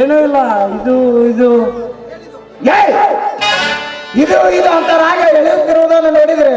ಏನೂ ಇಲ್ಲ. ಇದು ಇದು ಇದು ಇದು ಅಂತ ರಾಗ ಎಳೆಯುತ್ತಿರುವುದನ್ನು ನೋಡಿದ್ರೆ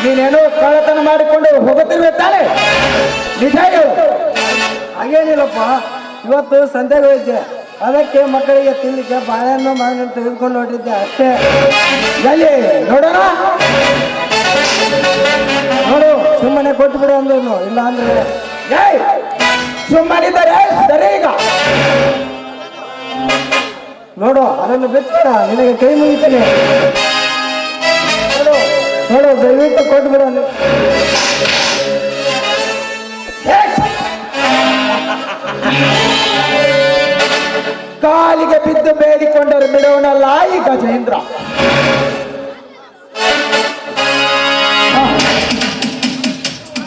ನೀನೇನೋ ಕಳ್ಳತನ ಮಾಡಿಕೊಂಡು ಹೋಗುತ್ತಿರುವೆ ತಾನೆ? ನಿಜ ಹೇಳು. ಹಾಗೇನಿಲ್ಲಪ್ಪ, ಇವತ್ತು ಸಂತೆಗೆ ಹೋಗಿದ್ದೆ. ಅದಕ್ಕೆ ಮಕ್ಕಳಿಗೆ ತಿನ್ಲಿಕ್ಕೆ ಬಾಳೆಹಣ್ಣು ಮಾವಿನ ತೆಗೆದುಕೊಂಡು ಹೊರಟಿದ್ದೆ ಅಷ್ಟೇ. ಎಲ್ಲಿ ನೋಡೋಣ? ನೋಡು, ಸುಮ್ಮನೆ ಕೊಟ್ಟು ಬಿಡು ಅಂದ್ರು. ಇಲ್ಲ ಅಂದ್ರೆ ಸುಮ್ಮನಿದ್ದಾರೆ ಸರಿ. ಈಗ ನೋಡು, ಅದನ್ನು ಬಿಟ್ಟ ನಿನಗೆ ಕೈ ಮುಗಿತೀನಿ. ನೋಡು ನೋಡು, ದಯವಿಟ್ಟು ಕೊಟ್ಟು ಬಿಡು ಅಂದ್ರು. ಕಾಲಿಗೆ ಬಿದ್ದು ಬೇಡಿಕೊಂಡರು ಬಿಡೋಣಲ್ಲ ಈ ಗಜೇಂದ್ರ.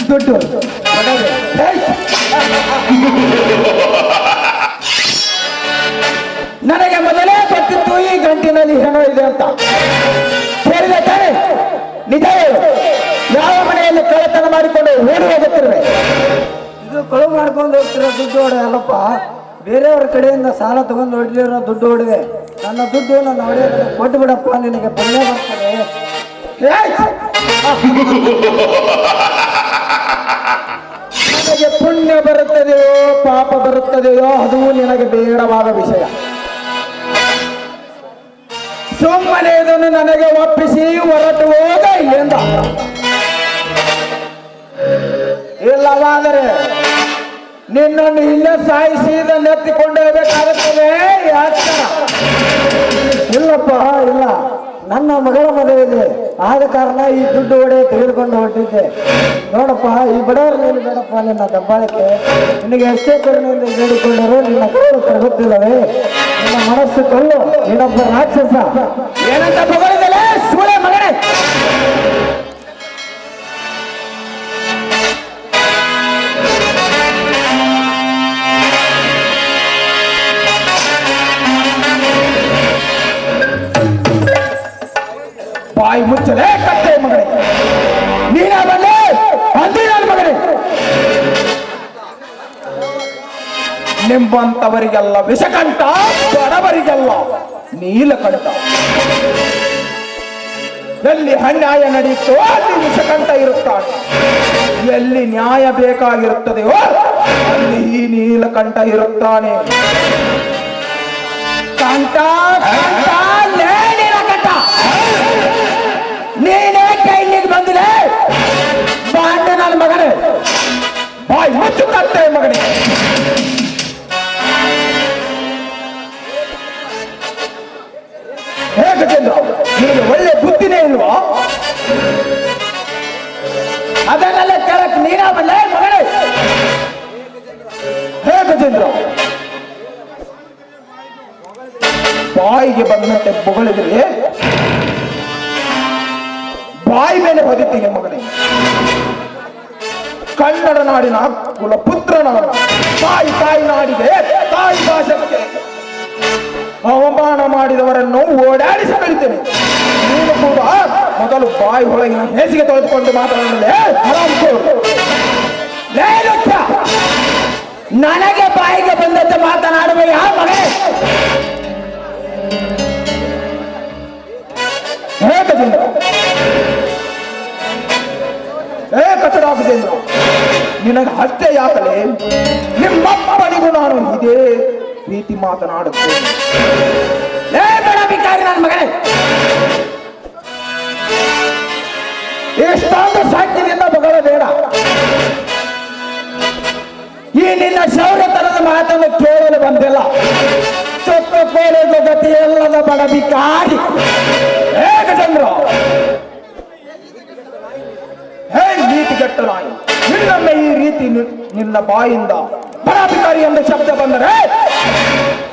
ದುಡ್ಡು ನನಗೆ ಮೊದಲೇ ಗೊತ್ತಿತ್ತು ಈ ಗಂಟಿನಲ್ಲಿ ಏನೋ ಇದೆ ಅಂತ. ಕೇಳಿದೆ ತಾನೆ? ನಿಜ ಹೇಳು, ಯಾವ ಮನೆಯಲ್ಲಿ ಕಳ್ಳತನ ಮಾಡಿಕೊಂಡು ಓಡಿ ಹೋಗುತ್ತಿರುವೆ? ಇದು ಕಳು ಮಾಡ್ಕೊಂಡು ಹೋಗ್ತಿರೋ ದುಡ್ಡು ಹೊಡೆ ಅಲ್ಲಪ್ಪ, ಬೇರೆಯವ್ರ ಕಡೆಯಿಂದ ಸಾಲ ತಗೊಂಡು ಹೊಡಿಲಿರೋ ದುಡ್ಡು ಹೊಡಿವೆ. ನನ್ನ ದುಡ್ಡು ನನ್ನ ಹೊಡೆಯ ಕೊಟ್ಟು ಬಿಡಪ್ಪ, ನಿನಗೆ ಪುಣ್ಯ ಬರ್ತದೆ. ನನಗೆ ಪುಣ್ಯ ಬರುತ್ತದೆಯೋ ಪಾಪ ಬರುತ್ತದೆಯೋ ಅದು ನಿನಗೆ ಬೇಡವಾದ ವಿಷಯ. ಸುಮ್ಮನೆ ಇದನ್ನು ನನಗೆ ಒಪ್ಪಿಸಿ ಹೊರಟು ಹೋಗ ಇಲ್ಲಿಂದ. ಇಲ್ಲವಾದರೆ ನಿನ್ನನ್ನು ಇಲ್ಲೇ ಸಾಯಿಸಿ ಇದನ್ನು ಎತ್ತಿಕೊಂಡು ಹೋಗಬೇಕಾಗುತ್ತದೆ. ಇಲ್ಲಪ್ಪ ಇಲ್ಲ, ನನ್ನ ಮಗಳ ಮದುವೆ ಇದೆ, ಆದ ಕಾರಣ ಈ ದುಡ್ಡು ಹೊಡೆ ತೆಗೆದುಕೊಂಡು ಹೊರಟಿದ್ದೆ. ನೋಡಪ್ಪ, ಈ ಬಡವರ ಮೇಲೆ ಬೇಡಪ್ಪ ನಿನ್ನ ದಬ್ಬಾಳಿಕೆ. ನಿನಗೆ ಎಷ್ಟೇ ಕರುಣೆಯಿಂದ ಬೇಡಿಕೊಂಡರೂ ನಿನ್ನ ಕರುಳು ಕರಗುತ್ತಿಲ್ಲವೇ? ನಿನ್ನ ಮನಸ್ಸು ಕಲ್ಲು, ನೀನೊಬ್ಬ ರಾಕ್ಷಸ. ಏನಂತ ತಗೊಳ್ಳಿದಲ್ಲ ಸೂಳೆ ಮಗನೇ? ಬಾಯಿ ಮುಚ್ಚಲೇ ಕಟ್ಟೆ ಮಗನೇ, ನೀನ ಬನ್ನಿ ಅಂದಿ ನನ್ನ ಮಗನೇ. ನಿಂಬಂತವರಿಗೆಲ್ಲ ವಿಷಕಂಠ, ಬಡವರಿಗೆಲ್ಲ ನೀಲಕಂಠ. ಎಲ್ಲಿ ಅನ್ಯಾಯ ನಡೆಯುತ್ತೋ ಅಲ್ಲಿ ವಿಷಕಂಠ ಇರುತ್ತಾನೆ, ಎಲ್ಲಿ ನ್ಯಾಯ ಬೇಕಾಗಿರುತ್ತದೆಯೋ ಅಲ್ಲಿ ಈ ನೀಲಕಂಠ ಇರುತ್ತಾನೆ. ಕಂಠ ಕಂಠ ಲೇ ನೀಲಕಂಠ, ನೀನೇ ಕೈಲಿಗೆ ಬಂದಿದೆ ಬಾಂಡೆ ನನ್ನ ಮಗನೇ. ಬಾಯ್ ಮುಚ್ಚು ಕತ್ತೆ ಮಗನೇ. ಹೇ ಗಜೇಂದ್ರ, ನಿನಗೆ ಒಳ್ಳೆ ಬುದ್ಧಿನೇ ಇಲ್ವಾ? ಅದನ್ನೆಲ್ಲ ಕೇಳಕ್ ನೀನಾವಲ್ಲ ಮಗನೇ. ಹೇ ಗಜೇಂದ್ರ, ಬಾಯಿಗೆ ಬಂದಂತೆ ಬೊಗಳಿದ್ರೆ ಬಾಯಿ ಮೇಲೆ ಹೊದಿತೀನಿ ಮಗನೇ. ಕನ್ನಡ ನಾಡಿನ ಕುಲಪುತ್ರನ ತಾಯಿ ನಾಡಿಗೆ, ತಾಯಿ ಭಾಷೆಗೆ ಅವಮಾನ ಮಾಡಿದವರನ್ನು ಓಡಾಡಿಸಿ ಕಳಿತೇನೆ. ನೀನು ಕೂಡ ಮೊದಲು ಬಾಯಿ ಒಳಗಿನ ಹೇಸಿಗೆ ತೊಳೆದುಕೊಂಡು ಮಾತನಾಡಲೇ. ನನಗೆ ಬಾಯಿಗೆ ಬಂದಂತೆ ಮಾತನಾಡುವ ಯಾವ ಮಗನೇ? ಹೇ ಗಜೇಂದ್ರ, ಹೇ ಕಚಡ ಗಜೇಂದ್ರ, ನಿನಗೆ ಹತ್ಯೆ ಯಾಕಲೇ? ನಿಮ್ಮಪ್ಪನಿಗೂ ನಾನು ಇದೇ ರೀತಿ ಮಾತನಾಡುತ್ತೇನೆ. ಹೇ ಬೇಡ ಭಿಕಾರಿ ನನ್ನ ಮಗನೇ, ಎಷ್ಟೊಂದು ಸಾಕ್ಯದಿಂದ ಬಗಳ ಬೇಡ. ಈ ನಿನ್ನ ಶೌರ್ಯತನದ ಮಾತನ್ನು ಕೇಳಲು ಬಂದಿಲ್ಲ. ಚೊಕ್ಕ ಕೋಲೆದು ಗತಿಯಲ್ಲದ ಬಡ ಭಿಕಾರಿ. ಹೇ ಗಜೇಂದ್ರ, ಹೇ ನೀತಿಗೆಟ್ಟ ನಾಯಿ, ನಿನ್ನೊಮ್ಮೆ ಈ ರೀತಿ ನಿನ್ನ ಬಾಯಿಂದ ಬಡಾಧಿಕಾರಿ ಎಂಬ ಶಬ್ದ ಬಂದರೆ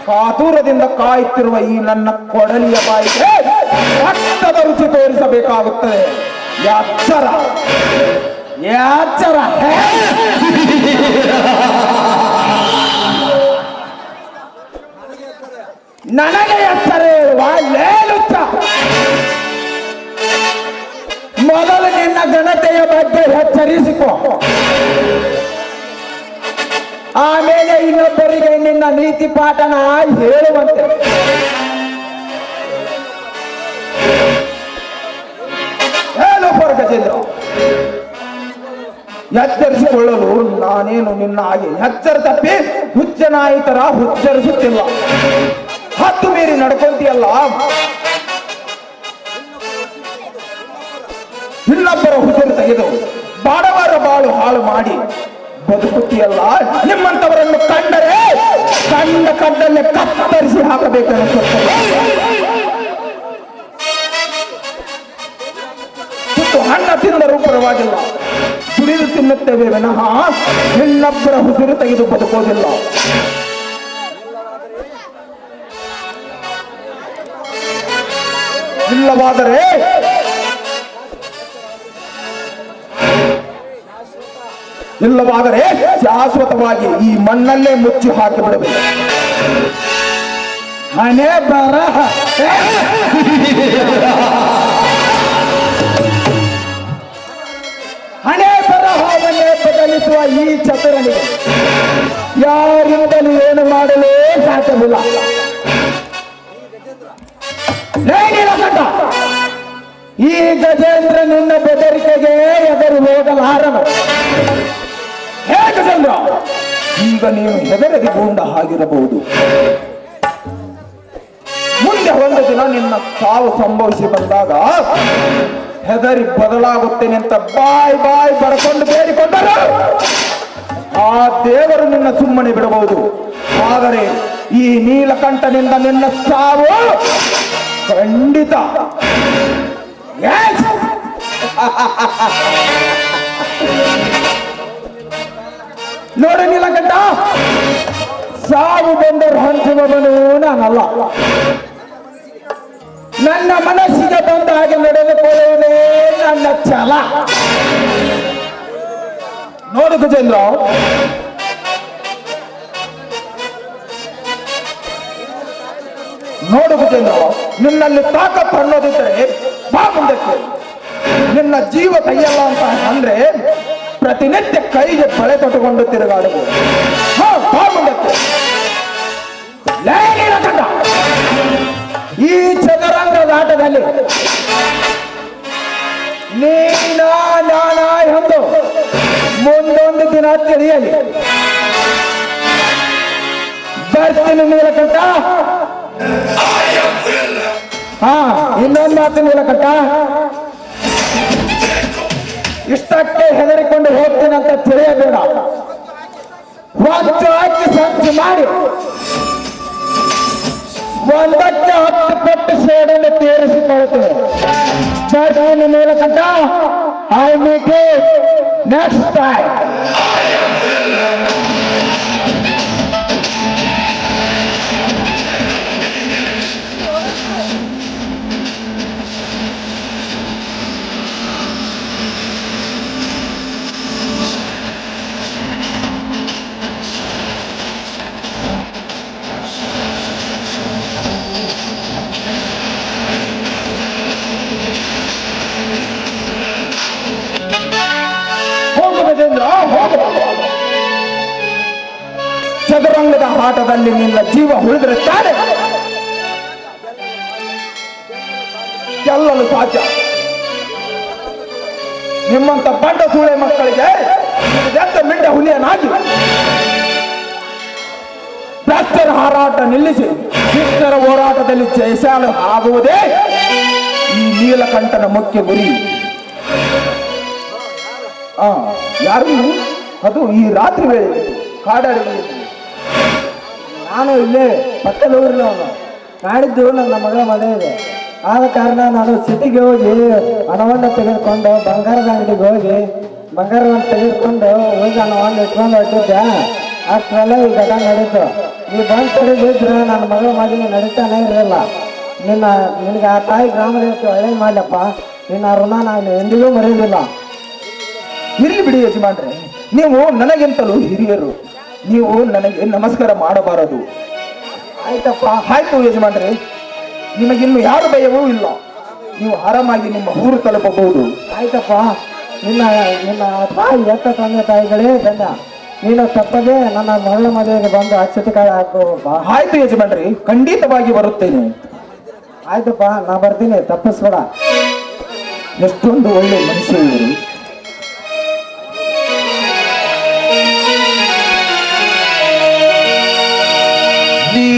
ಕಾತುರದಿಂದ ಕಾಯುತ್ತಿರುವ ಈ ನನ್ನ ಕೊಡಲಿಯ ಬಾಯಿಗೆ ರಕ್ತದ ರುಚಿ ತೋರಿಸಬೇಕಾಗುತ್ತದೆ. ಯಾಚರ ಯಾಚರ. ನನಗೆ ಎಚ್ಚರ ಹೇಳುವ ಲೇಲುಚ್ಚ. ಮೊದಲು ನಿನ್ನ ಘನತೆಯ ಬಗ್ಗೆ ಎಚ್ಚರಿಸಿಕೊ. ಆಮೇಲೆ ಇನ್ನೊಬ್ಬರಿಗೆ ನಿನ್ನ ನೀತಿ ಪಾಠನ ಹೇಳುವಂತೆ. ಹೇಳು ಗಜೇಂದ್ರ, ಎಚ್ಚರಿಸಿಕೊಳ್ಳಲು ನಾನೇನು ನಿನ್ನ ಹಾಗೆ ಎಚ್ಚರ ತಪ್ಪಿ ಹುಚ್ಚನಾಯಿ ತರ ಹುಚ್ಚರಿಸುತ್ತಿಲ್ಲ. ಹತ್ತು ಮೀರಿ ನಡ್ಕೊಂತೀಯಲ್ಲ, ಇನ್ನೊಬ್ಬರ ಹುಸಿರು ತೆಗೆದು ಬಡವರ ಬಾಳು ಹಾಳು ಮಾಡಿ ಬದುಕುತ್ತೀಯಲ್ಲ. ನಿಮ್ಮಂತವರನ್ನು ಕಂಡರೆ ಕಡ್ಡಲ್ಲೇ ಕತ್ತರಿಸಿ ಹಾಕಬೇಕನ್ನಿಸುತ್ತದೆ. ಹಣ್ಣ ತಿಂದರೂ ಪರವಾಗಿಲ್ಲ, ದುಡಿದು ತಿನ್ನುತ್ತೇವೆ ವಿನಃ ಇನ್ನೊಬ್ಬರ ಹುಸಿರು ತೆಗೆದು ಬದುಕೋದಿಲ್ಲ. ಇಲ್ಲವಾದರೆ ಶಾಶ್ವತವಾಗಿ ಈ ಮಣ್ಣಲ್ಲೇ ಮುಚ್ಚಿ ಹಾಕಿಬಿಡಬೇಕು. ಹಣೆ ಬರಹ ಹಣೆ ಬರಹವನ್ನೇ ಬದಲಿಸುವ ಈ ಚತುರನಿಗೆ ಯಾರಿಂದಲೂ ಏನು ಮಾಡಲು ಸಾಧ್ಯವಿಲ್ಲ. ಈ ಗಜೇಂದ್ರ ನಿನ್ನ ಬೆದರಿಕೆಗೆ ಎದುರು ಹೋಗಲಾರನು. ಹೇ ಗಜೇಂದ್ರ, ಈಗ ನೀವು ಹೆದರದಿ ಗೂಂಡ ಆಗಿರಬಹುದು. ಮುಂದೆ ಒಂದು ದಿನ ನಿನ್ನ ಸಾವು ಸಂಭವಿಸಿ ಬಂದಾಗ ಹೆದರಿ ಬದಲಾಗುತ್ತೇನೆ ಅಂತ ಬಾಯ್ ಬರಕೊಂಡು ಬೇಡಿಕೊಂಡರು ಆ ದೇವರು ನಿನ್ನ ಸುಮ್ಮನೆ ಬಿಡಬಹುದು. ಆದರೆ ಈ ನೀಲಕಂಠನಿಂದ ನಿನ್ನ ಸಾವು ಖಂಡಿತ. ನೋಡು ನೀಲಕಂಠ, ಸಾವು ಬಂದರು ಹಂಚುವವನು ನಾನಲ್ಲ. ನನ್ನ ಮನಸ್ಸಿಗೆ ಬಂದ ಹಾಗೆ ನಡೆದುಕೊಳ್ಳುವುದೇ ನನ್ನ ಛಲ. ನೋಡು ಗಜೇಂದ್ರ, ನಿನ್ನಲ್ಲಿ ತಾಕತ್ತು ಅನ್ನೋದಿದ್ದರೆ ಬಾ ಮುಂದಕ್ಕೆ. ನಿನ್ನ ಜೀವ ಕೈಯಲ್ಲ ಅಂತ ಅಂದ್ರೆ ಪ್ರತಿನಿತ್ಯ ಕೈಗೆ ಬಳೆ ತೊಟ್ಟುಕೊಂಡು ತಿರುಗಾಡಬಹುದು. ಬಾ ಮುಂದಕ್ಕೆ. ಈ ಚದುರಂಗದ ಆಟದಲ್ಲಿ ನಾನಾ ಎಂದು ಮುಂದೊಂದು ದಿನ ತಿಳಿಯಲಿ. ಬರ್ತೀನಿ ನೀಲಕಂಠ. ಇನ್ನೊಂದು ಮಾತು ನೀಲಕಂಠ, ಇಷ್ಟಕ್ಕೆ ಹೆದರಿಕೊಂಡು ಹೋಗ್ತೀನಂತ ತಿಳಿಯಬೇಡ. ಒಂದು ಹಾಕಿ ಸಂಚು ಮಾಡಿ ಒಂದಕ್ಕೆ 10 ಪಟ್ಟು ಸೇಡನ್ನು ತೀರಿಸಿಕೊಳ್ಳುತ್ತೇವೆ. ಬರ್ತೀನಿ Neelakantha. I meet you next time. ಚದುರಂಗದ ಆಟದಲ್ಲಿ ನಿನ್ನ ಜೀವ ಉಳಿದಿರುತ್ತಾರೆ ಗೆಲ್ಲಲು ಸಾಧ್ಯ. ನಿಮ್ಮಂತ ಬಂಡ ಸೂಳೆ ಮಕ್ಕಳಿಗೆ ಎದ್ದ ಮಿಂಡ ಹುಲಿಯನಾಗಿ ಭ್ರಷ್ಟರ ಹಾರಾಟ ನಿಲ್ಲಿಸಿ ಶಿಷ್ಟರ ಹೋರಾಟದಲ್ಲಿ ಜಯಶಾಲ ಆಗುವುದೇ ಈ ನೀಲಕಂಠನ ಮುಖ್ಯ ಗುರಿ. ಯಾರು ಅದು ಈ ರಾತ್ರಿ ವೇಳೆ ಕಾಡಾಡಿ. ನಾನು ಇಲ್ಲೇ ಪಕ್ಕದ ಊರಿನವನು. ನಾಡಿದ್ದು ನನ್ನ ಮಗಳ ಮದುವೆ ಇದೆ. ಆದ ಕಾರಣ ನಾನು ಸಿಟಿಗೆ ಹೋಗಿ ಹಣವನ್ನು ತೆಗೆದುಕೊಂಡು ಬಂಗಾರದ ಅಂಗಡಿಗೆ ಹೋಗಿ ಬಂಗಾರವನ್ನು ತೆಗೆದುಕೊಂಡು ಹೋಗಿ ಹಣವನ್ನು ಇಟ್ಕೊಂಡು ಹೊಟ್ಟಿದ್ದೆ. ಅಷ್ಟರಲ್ಲ ಈ ಘಟನೆ ನಡೀತು. ಈ ಬಂದು ತಡೆದಿದ್ರೆ ನನ್ನ ಮಗಳ ಮದುವೆ ನಡೀತಾನೆ ಇರಲಿಲ್ಲ. ನಿನಗೆ ಆ ತಾಯಿ ಗ್ರಾಮದೇವತೆ ಒಳ್ಳೆ ಮಾಡ್ಲಪ್ಪ. ನಿನ್ನ ಋಣ ನಾನು ಎಂದಿಗೂ ಮರೆಯುವುದಿಲ್ಲ. ಇರ್ಲಿ ಬಿಡಿ ಯಜಮಾನ್ರೆ, ನೀವು ನನಗಿಂತಲೂ ಹಿರಿಯರು. ನೀವು ನನಗೆ ನಮಸ್ಕಾರ ಮಾಡಬಾರದು. ಆಯ್ತಪ್ಪ. ಆಯ್ತು ಯಜಮಾನ್ರೆ, ನಿಮಗಿನ್ನು ಯಾರು ಭಯವೂ ಇಲ್ಲ. ನೀವು ಆರಾಮಾಗಿ ನಿಮ್ಮ ಊರು ತಲುಪಬಹುದು. ಆಯ್ತಪ್ಪ. ನಿನ್ನ ತಾಯಿ ಎತ್ತ ತಂದೆ ತಾಯಿಗಳೇ ಧನ್ಯ. ನೀನು ತಪ್ಪದೆ ನನ್ನ ಮಗಳ ಮದುವೆಗೆ ಬಂದು ಅಕ್ಷತೆ ಕಾಳು ಹಾಕೋಪ್ಪ. ಆಯ್ತು ಯಜಮಾನ್ರಿ, ಖಂಡಿತವಾಗಿ ಬರುತ್ತೇನೆ. ಆಯ್ತಪ್ಪ, ನಾ ಬರ್ತೀನಿ, ತಪ್ಪಿಸ್ಬೇಡ. ಎಷ್ಟೊಂದು ಒಳ್ಳೆ ಮನುಷ್ಯ ಇವರು.